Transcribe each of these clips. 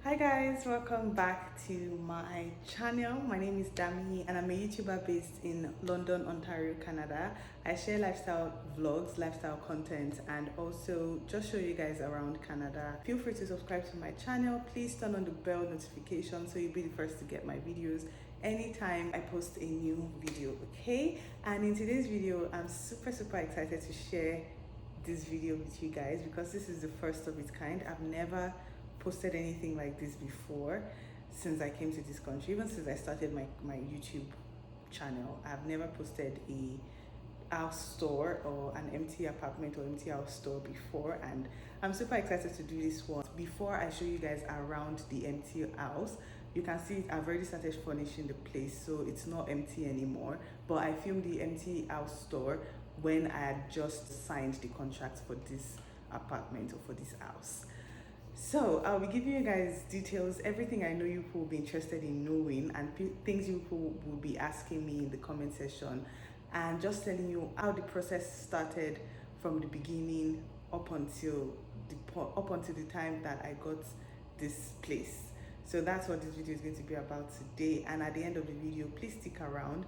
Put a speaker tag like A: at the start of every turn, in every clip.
A: Hi guys, welcome back to my channel. My name is Dami and I'm a YouTuber based in London, Ontario, Canada. I share lifestyle vlogs, lifestyle content, and also just show you guys around Canada. Feel free to subscribe to my channel. Please turn on the bell notification so you'll be the first to get my videos anytime I post a new video, okay? And in today's video, I'm super excited to share this video with you guys because this is the first of its kind. I've never posted anything like this before since I came to this country. Even since I started my YouTube channel, I've never posted a house tour or an empty apartment or empty house store before, and I'm super excited to do this one. Before I show you guys around the empty house, you can see I've already started furnishing the place, so it's not empty anymore. But I filmed the empty house store when I had just signed the contract for this apartment or for this house. So I'll be giving you guys details, everything I know you will be interested in knowing, and things you will be asking me in the comment section, and just telling you how the process started from the beginning up until the time that I got this place. So that's what this video is going to be about today. And at the end of the video, please stick around.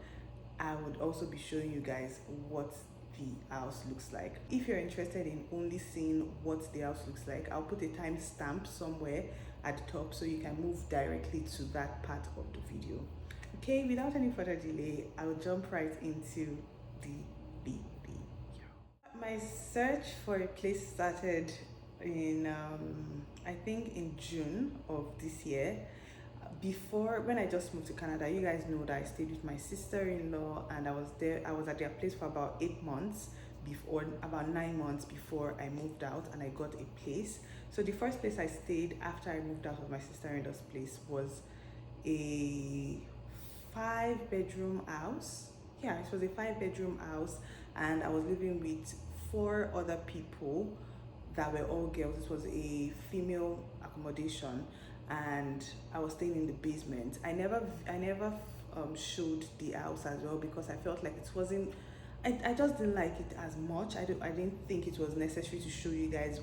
A: I would also be showing you guys what the house looks like. If you're interested in only seeing what the house looks like, I'll put a timestamp somewhere at the top so you can move directly to that part of the video. Okay, without any further delay, I'll jump right into the video. My search for a place started in I think in June of this year. Before, when I just moved to Canada, you guys know that I stayed with my sister-in-law, and I was at their place for about 8 months before, about 9 months before I moved out and I got a place. So the first place I stayed after I moved out of my sister-in-law's place was a 5-bedroom house. Yeah, it was a 5-bedroom house, and I was living with 4 other people that were all girls. It was a female accommodation, and I was staying in the basement. I never showed the house as well because I felt like it wasn't. I just didn't like it as much. I didn't think it was necessary to show you guys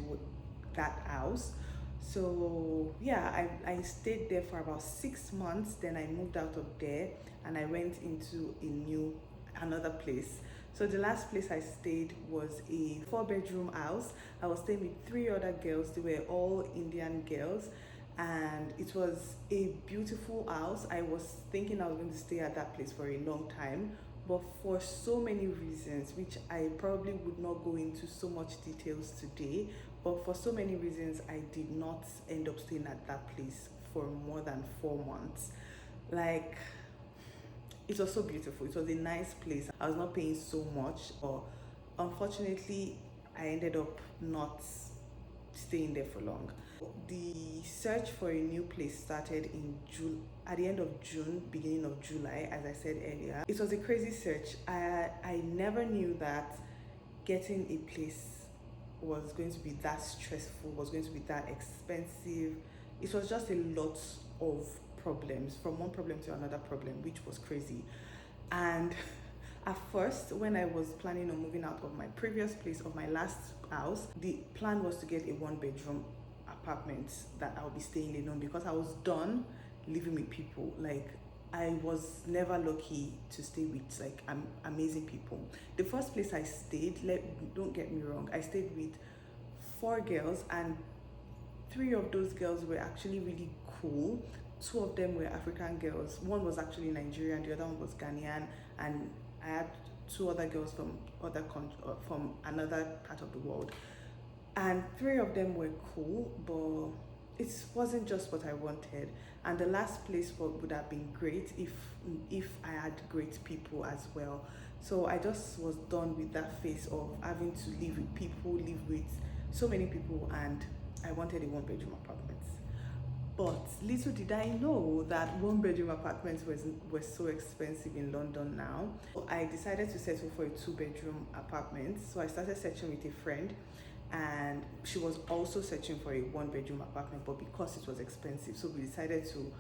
A: that house. So yeah, I stayed there for about 6 months. Then I moved out of there and I went into another place. So the last place I stayed was a 4-bedroom house. I was staying with 3 other girls. They were all Indian girls, and it was a beautiful house. I was thinking I was going to stay at that place for a long time, but for so many reasons, which I probably would not go into so much details today, but for so many reasons, I did not end up staying at that place for more than 4 months. Like, it was so beautiful. It was a nice place. I was not paying so much, but unfortunately, I ended up not staying there for long. The search for a new place started in June, at the end of June, beginning of July, as I said earlier. It was a crazy search. I never knew that getting a place was going to be that stressful, was going to be that expensive. It was just a lot of problems, from one problem to another problem, which was crazy. And at first, when I was planning on moving out of my previous place, of my last house, the plan was to get a 1-bedroom apartment that I'll be staying alone because I was done living with people. Like, I was never lucky to stay with like amazing people. The first place I stayed, don't get me wrong, I stayed with 4 girls, and 3 of those girls were actually really cool. 2 of them were African girls. One was actually Nigerian, the other one was Ghanaian, and I had 2 other girls from from another part of the world. And 3 of them were cool, but it wasn't just what I wanted. And the last place would have been great if I had great people as well. So I just was done with that phase of having to live with people, live with so many people, and I wanted a 1-bedroom apartment. But little did I know that 1-bedroom apartments were so expensive in London now. So I decided to settle for a 2-bedroom apartment. So I started searching with a friend, and she was also searching for a 1-bedroom apartment, but because it was expensive, so we decided to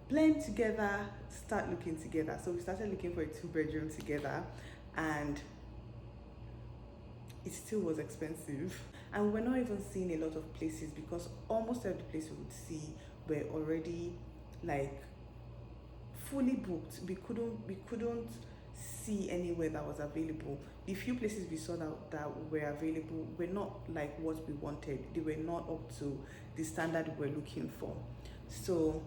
A: blend together, start looking together. So we started looking for a 2-bedroom together, and it still was expensive. And we're not even seeing a lot of places because almost every place we would see were already like fully booked. We couldn't see anywhere that was available. The few places we saw that were available were not like what we wanted. They were not up to the standard we were looking for. So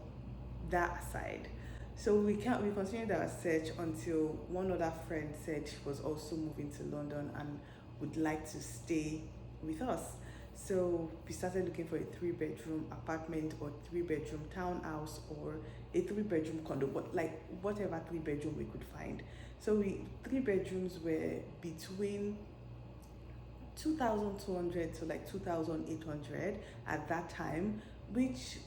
A: that aside, so we continued our search until one other friend said she was also moving to London and would like to stay with us. So we started looking for a 3 bedroom apartment or 3 bedroom townhouse or a 3 bedroom condo, but like whatever 3 bedroom we could find. So we 3 bedrooms were between 2,200 to like 2,800 at that time, which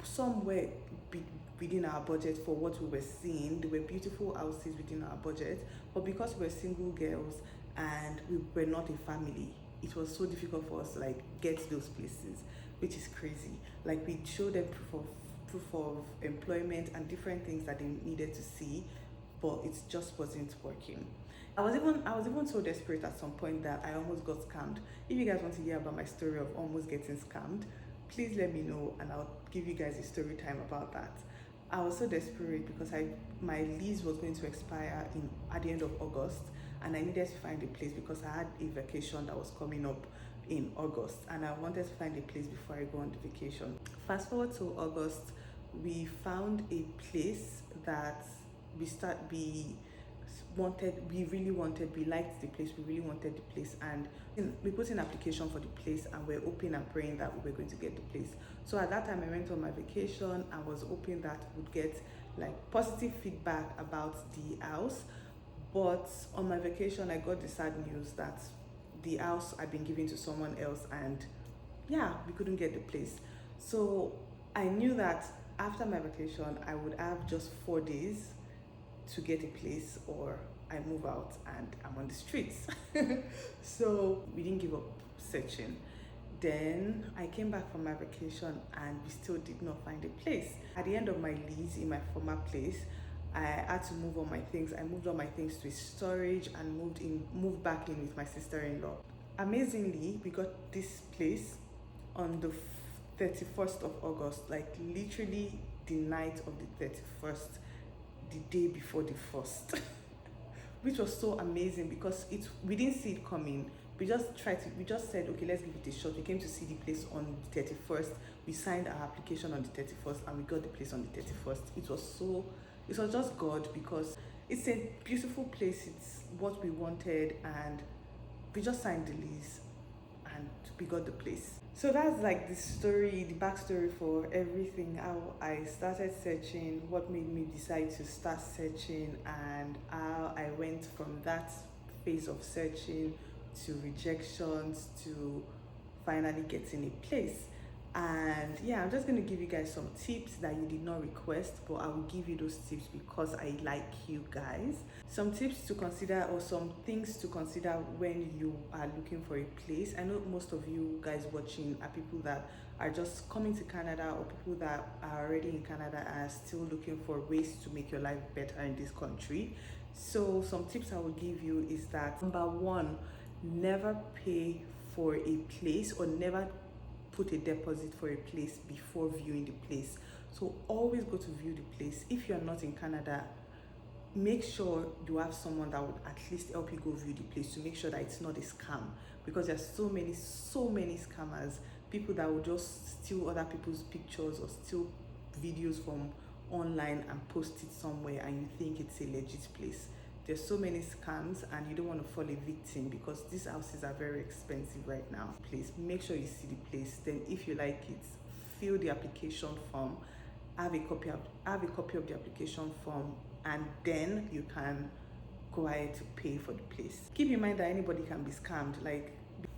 A: some were be- within our budget for what we were seeing. They were beautiful houses within our budget, but because we were single girls and we were not a family, it was so difficult for us to like get those places, which is crazy. Like we showed them proof of employment and different things that they needed to see, but it just wasn't working. I was even so desperate at some point that I almost got scammed. If you guys want to hear about my story of almost getting scammed, please let me know and I'll give you guys a story time about that. I was so desperate because my lease was going to expire at the end of August, and I needed to find a place because I had a vacation that was coming up in August and I wanted to find a place before I go on the vacation. Fast forward to August, we found a place that we really wanted, we liked the place, we really wanted the place, and we put in application for the place and we're hoping and praying that we were going to get the place. So at that time I went on my vacation. I was hoping that we would get like positive feedback about the house, but on my vacation I got the sad news that the house had been given to someone else, and yeah, we couldn't get the place. So I knew that after my vacation I would have just 4 days to get a place or I move out and I'm on the streets. So we didn't give up searching. Then I came back from my vacation and we still did not find a place. At the end of my lease in my former place, I had to move all my things. I moved all my things to storage and moved back in with my sister-in-law. Amazingly, we got this place on the 31st of August, like literally the night of the 31st, the day before the 1st. Which was so amazing because we didn't see it coming. We just said, okay, let's give it a shot. We came to see the place on the 31st. We signed our application on the 31st and we got the place on the 31st. It was just God, because it's a beautiful place. It's what we wanted, and we just signed the lease and we got the place. So that's like the story, the backstory for everything, how I started searching, what made me decide to start searching, and how I went from that phase of searching to rejections to finally getting a place. And yeah, I'm just going to give you guys some tips that you did not request, but I will give you those tips because I like you guys. Some tips to consider, or some things to consider when you are looking for a place. I know most of you guys watching are people that are just coming to Canada, or people that are already in Canada and are still looking for ways to make your life better in this country. So some tips I will give you is that, number one, never pay for a place, or never put a deposit for a place before viewing the place. So always go to view the place. If you're not in Canada, make sure you have someone that would at least help you go view the place, to make sure that it's not a scam, because there's so many scammers, people that will just steal other people's pictures or steal videos from online and post it somewhere and you think it's a legit place. There's so many scams and you don't want to fall a victim, because these houses are very expensive right now. Please make sure you see the place. Then if you like it, fill the application form, have a copy of the application form, and then you can go ahead to pay for the place. Keep in mind that anybody can be scammed, like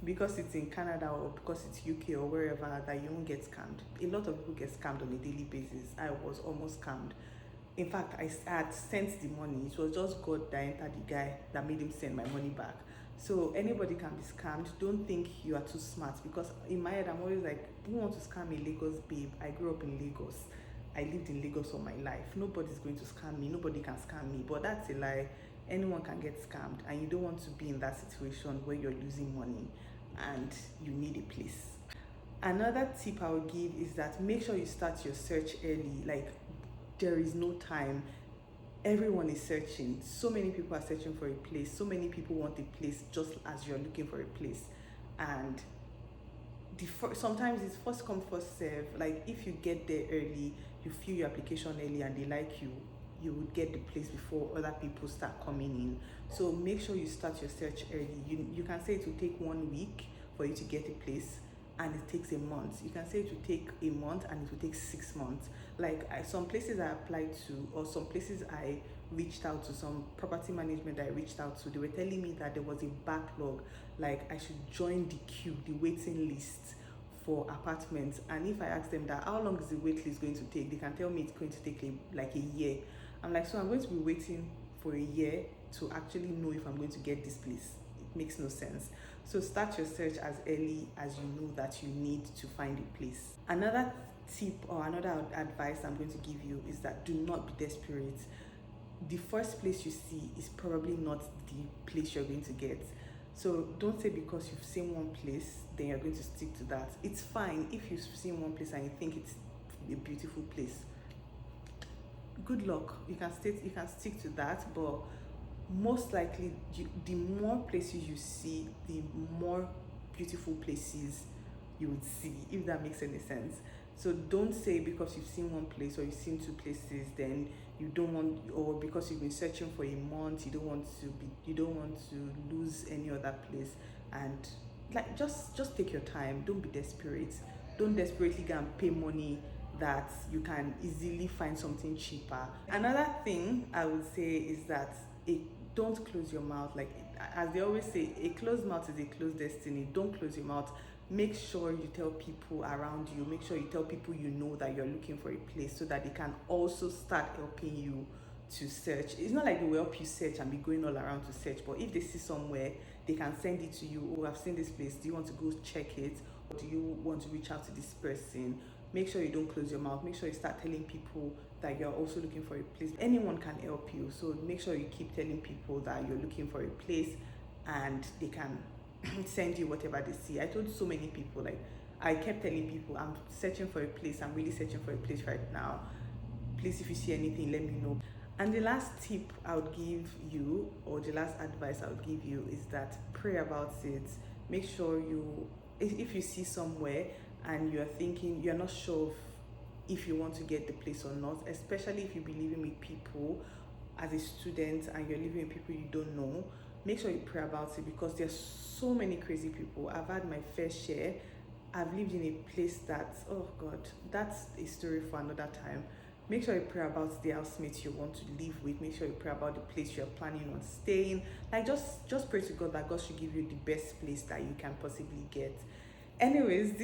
A: because it's in Canada or because it's UK or wherever, that you won't get scammed. A lot of people get scammed on a daily basis. I was almost scammed. In fact, I had sent the money. It was just God that entered the guy that made him send my money back. So anybody can be scammed. Don't think you are too smart, because in my head I'm always like, who wants to scam a Lagos babe? I grew up in Lagos. I lived in Lagos all my life. Nobody's going to scam me. Nobody can scam me. But that's a lie. Anyone can get scammed, and you don't want to be in that situation where you're losing money and you need a place. Another tip I would give is that make sure you start your search early. Like, there is no time. Everyone is searching. So many people are searching for a place. So many people want a place just as you're looking for a place. And sometimes it's first come, first serve. Like, if you get there early, you fill your application early and they like you, you would get the place before other people start coming in. So make sure you start your search early. You can say it will take 1 week for you to get a place, and it takes a month. You can say it will take a month and it will take 6 months. Like, some places I applied to, or some places I reached out to, some property management I reached out to, they were telling me that there was a backlog. Like, I should join the queue, the waiting list for apartments. And if I ask them that, how long is the wait list going to take, they can tell me it's going to take like a year. I'm like, so I'm going to be waiting for a year to actually know if I'm going to get this place? It makes no sense. So start your search as early as you know that you need to find a place. Another tip or another advice I'm going to give you is that do not be desperate. The first place you see is probably not the place you're going to get. So don't say because you've seen one place, then you're going to stick to that. It's fine if you've seen one place and you think it's a beautiful place. Good luck. You can stick to that, but most likely the more places you see, the more beautiful places you would see, if that makes any sense. So don't say because you've seen one place or you've seen 2 places, then you don't want, or because you've been searching for a month, you don't want to lose any other place. And like, just take your time. Don't be desperate. Don't desperately go and pay money that you can easily find something cheaper. Another thing I would say is that don't close your mouth. Like, as they always say, a closed mouth is a closed destiny. Don't close your mouth. Make sure you tell people around you, make sure you tell people you know that you're looking for a place, so that they can also start helping you to search. It's not like they will help you search and be going all around to search, but if they see somewhere, they can send it to you. Oh, I've seen this place, do you want to go check it, or do you want to reach out to this person? Make sure you don't close your mouth. Make sure you start telling people that you're also looking for a place. Anyone can help you, so make sure you keep telling people that you're looking for a place, and they can send you whatever they see. I told so many people, like, I kept telling people, I'm searching for a place, I'm really searching for a place right now. Please, if you see anything, let me know. And the last tip I would give you, or the last advice I would give you, is that pray about it. Make sure if you see somewhere and you're thinking, you're not sure if you want to get the place or not, especially if you be living with people as a student and you're living with people you don't know, make sure you pray about it, because there's so many crazy people. I've had my fair share. I've lived in a place that, oh God, that's a story for another time. Make sure you pray about the housemates you want to live with. Make sure you pray about the place you're planning on staying. Like, just pray to God that God should give you the best place that you can possibly get. Anyways,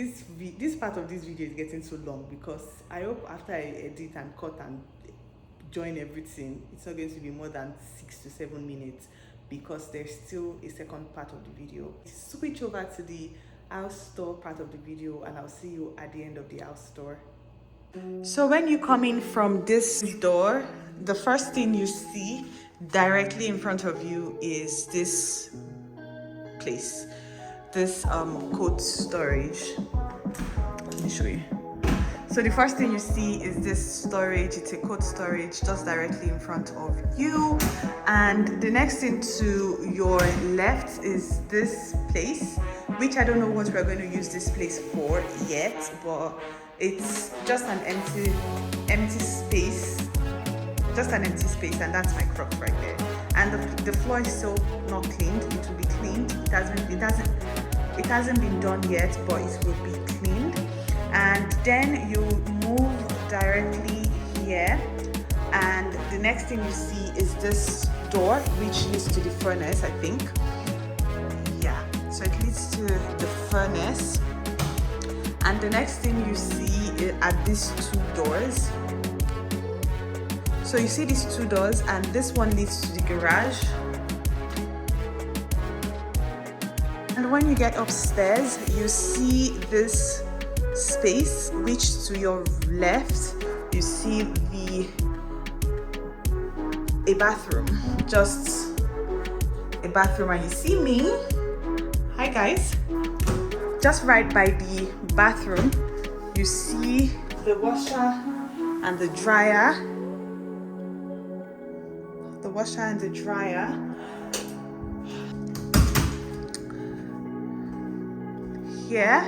A: this part of this video is getting so long, because I hope after I edit and cut and join everything, it's not going to be more than 6 to 7 minutes, because there's still a second part of the video. Switch over to the house tour part of the video, and I'll see you at the end of the house tour. So when you come in from this door, the first thing you see directly in front of you is this place, this coat storage. Let me show you. So the first thing you see is this storage. It's a coat storage just directly in front of you. And the next thing to your left is this place, which I don't know what we're going to use this place for yet, but it's just an empty space. Just an empty space, and that's my crop right there. And the floor is still not cleaned. It will be cleaned. It hasn't been done yet, but it will be cleaned. And then you move directly here, and the next thing you see is this door, which leads to the furnace, I think. Yeah, so it leads to the furnace. And the next thing you see are these 2 doors. So you see these 2 doors, and this one leads to the garage. And when you get upstairs, you see this space, which to your left you see a bathroom, just a bathroom. And you see me, hi guys, just right by the bathroom, you see the washer and the dryer. The washer and the dryer. Here,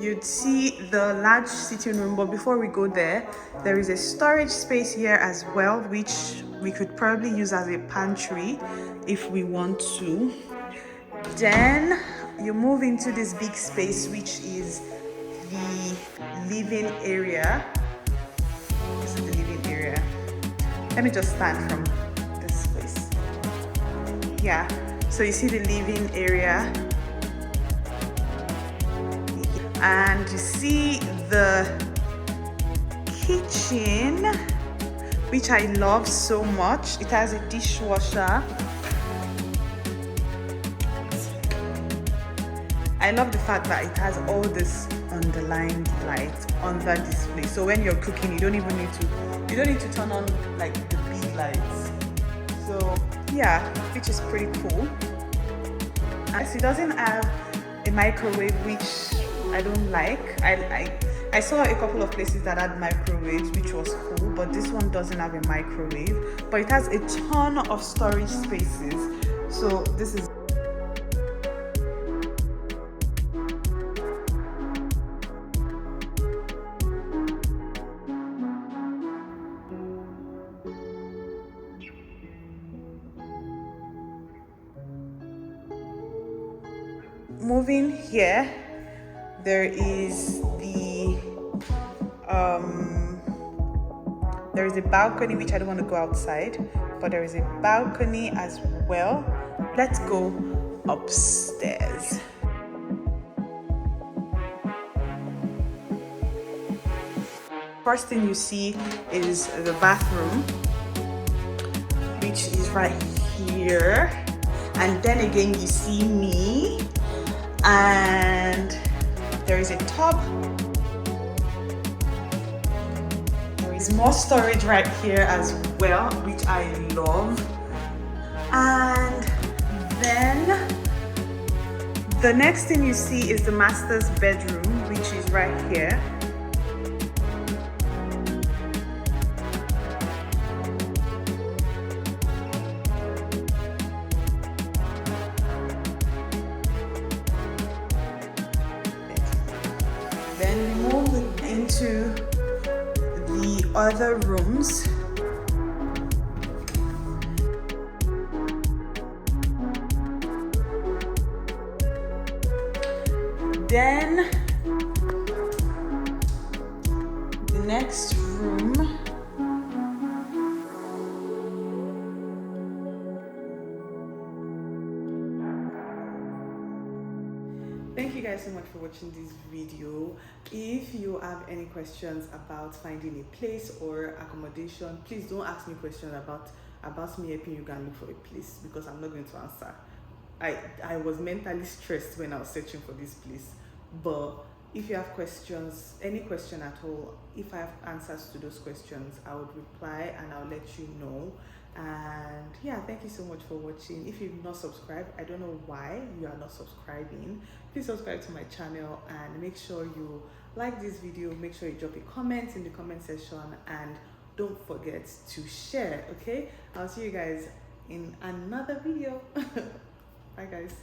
A: you'd see the large sitting room, but before we go there, there is a storage space here as well, which we could probably use as a pantry if we want to. Then you move into this big space, which is the living area. This is the living area. Let me just stand from this place. Yeah, so you see the living area. And you see the kitchen, which I love so much. It has a dishwasher. I love the fact that it has all this underlined lights under display. So when you're cooking, you don't need to turn on like the big lights. So yeah, which is pretty cool. And it doesn't have a microwave, which I don't like. I saw a couple of places that had microwaves, which was cool, but this one doesn't have a microwave. But it has a ton of storage spaces. So this is moving here. There is there is a balcony, which I don't want to go outside, but there is a balcony as well. Let's go upstairs. First thing you see is the bathroom, which is right here, and then again you see me, and there is a tub. There is more storage right here as well, which I love. And then the next thing you see is the master's bedroom, which is right here. Then we move into the other rooms. Then the next room Thank you guys so much for watching this video. If you have any questions about finding a place or accommodation, please don't ask me questions about me helping you go and look for a place, because I'm not going to answer. I was mentally stressed when I was searching for this place. But if you have questions, any question at all, if I have answers to those questions, I would reply and I'll let you know. And yeah, thank you so much for watching. If you've not subscribed, I don't know why you are not subscribing. Please subscribe to my channel and make sure you like this video. Make sure you drop a comment in the comment section, and don't forget to share. Okay, I'll see you guys in another video. Bye guys.